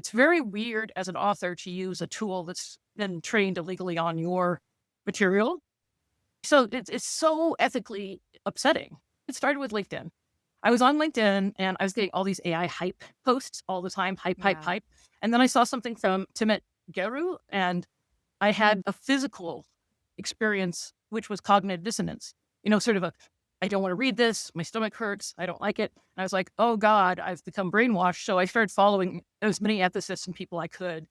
it's very weird as an author to use a tool that's been trained illegally on your material. So it's so ethically upsetting. It started with LinkedIn. I was on LinkedIn and I was getting all these AI hype posts all the time, hype, hype, Yeah. hype. And then I saw something from Timit Geru and I had a physical experience, which was cognitive dissonance, sort of I don't want to read this. My stomach hurts. I don't like it. And I was like, oh God, I've become brainwashed. So I started following as many ethicists and people I could.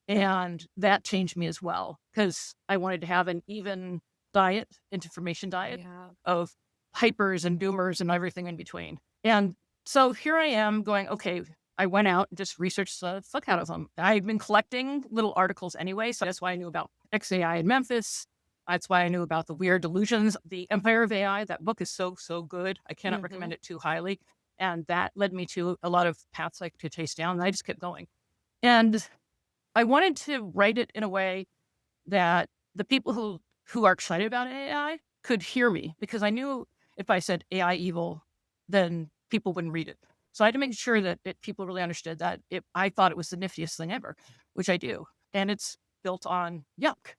And that changed me as well because I wanted to have an even diet, information diet Yeah. of hypers and doomers and everything in between. And so here I am going, okay, I went out and just researched the fuck out of them. I've been collecting little articles anyway. So that's why I knew about XAI in Memphis. That's why I knew about the Weird Delusions, the Empire of AI. That book is so, so good. I cannot recommend it too highly. And that led me to a lot of paths I could chase down. And I just kept going. And I wanted to write it in a way that the people who are excited about AI could hear me because I knew if I said AI evil, then people wouldn't read it. So I had to make sure that people really understood that I thought it was the niftiest thing ever, which I do. And it's built on Yuck.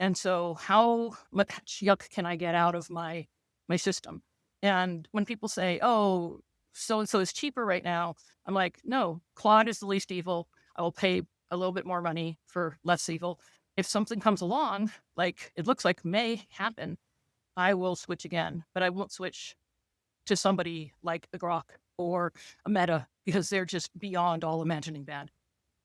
And so how much Yuck can I get out of my system? And when people say, oh, so-and-so is cheaper right now, I'm like, no, Claude is the least evil. I will pay a little bit more money for less evil. If something comes along, like it looks like may happen, I will switch again, but I won't switch to somebody like a Grok or a Meta because they're just beyond all imagining bad.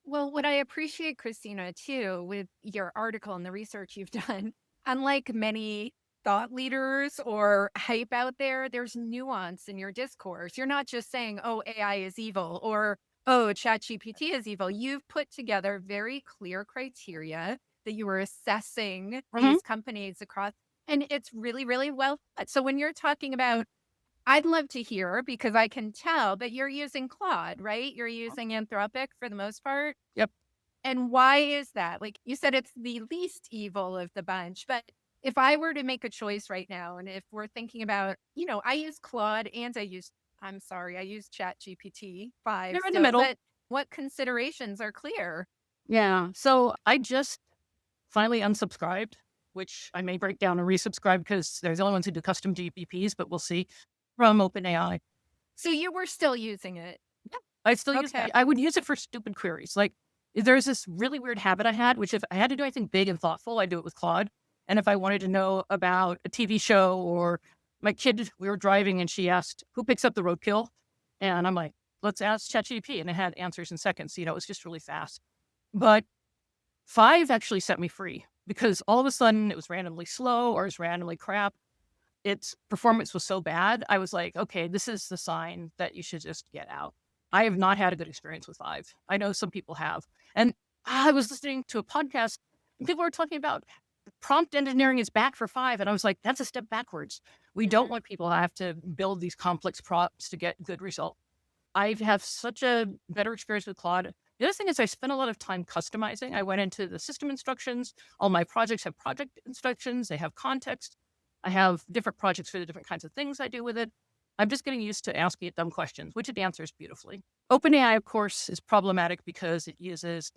Well, what I appreciate, Christina, too, with your article and the research you've done, unlike many thought leaders or hype out there, there's nuance in your discourse. You're not just saying, oh, AI is evil or, oh, ChatGPT is evil. You've put together very clear criteria that you were assessing Mhm. these companies across. And it's really, really well thought. So when you're talking about I'd love to hear because I can tell that you're using Claude, right? You're using Anthropic for the most part. Yep. And why is that? Like you said, it's the least evil of the bunch. But if I were to make a choice right now, and if we're thinking about, I use Claude and I use Chat GPT 5 They're in the still, middle. but what considerations are clear? Yeah. So I just finally unsubscribed, which I may break down and resubscribe because there's the only ones who do custom GPPs, but we'll see from OpenAI. So you were still using it. Yeah, I still use Okay. it. I would use it for stupid queries. Like there's this really weird habit I had, which if I had to do anything big and thoughtful, I do it with Claude. And if I wanted to know about a TV show or my kid, we were driving and she asked, who picks up the roadkill? And I'm like, let's ask ChatGPT. And it had answers in seconds. It was just really fast. But 5 actually set me free because all of a sudden it was randomly slow or it was randomly crap. Its performance was so bad. I was like, okay, this is the sign that you should just get out. I have not had a good experience with 5. I know some people have. And I was listening to a podcast and people were talking about prompt engineering is back for 5. And I was like, that's a step backwards. We don't Mhm. want people to have to build these complex prompts to get good results. I have such a better experience with Claude. The other thing is I spent a lot of time customizing. I went into the system instructions. All my projects have project instructions. They have context. I have different projects for the different kinds of things I do with it. I'm just getting used to asking it dumb questions, which it answers beautifully. OpenAI, of course, is problematic because it uses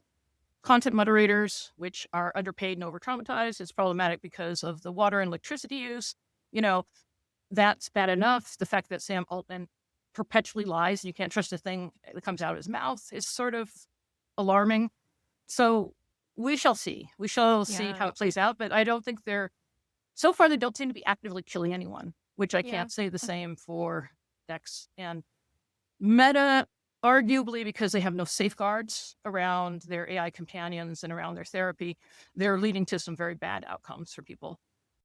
content moderators, which are underpaid and over traumatized. It's problematic because of the water and electricity use. You know, that's bad enough. The fact that Sam Altman perpetually lies and you can't trust a thing that comes out of his mouth is sort of alarming. So we shall see. We shall see Yeah. how it plays out. But I don't think so far, they don't seem to be actively killing anyone, which I Yeah. can't say the same for Dex and Meta, arguably because they have no safeguards around their AI companions and around their therapy. They're leading to some very bad outcomes for people.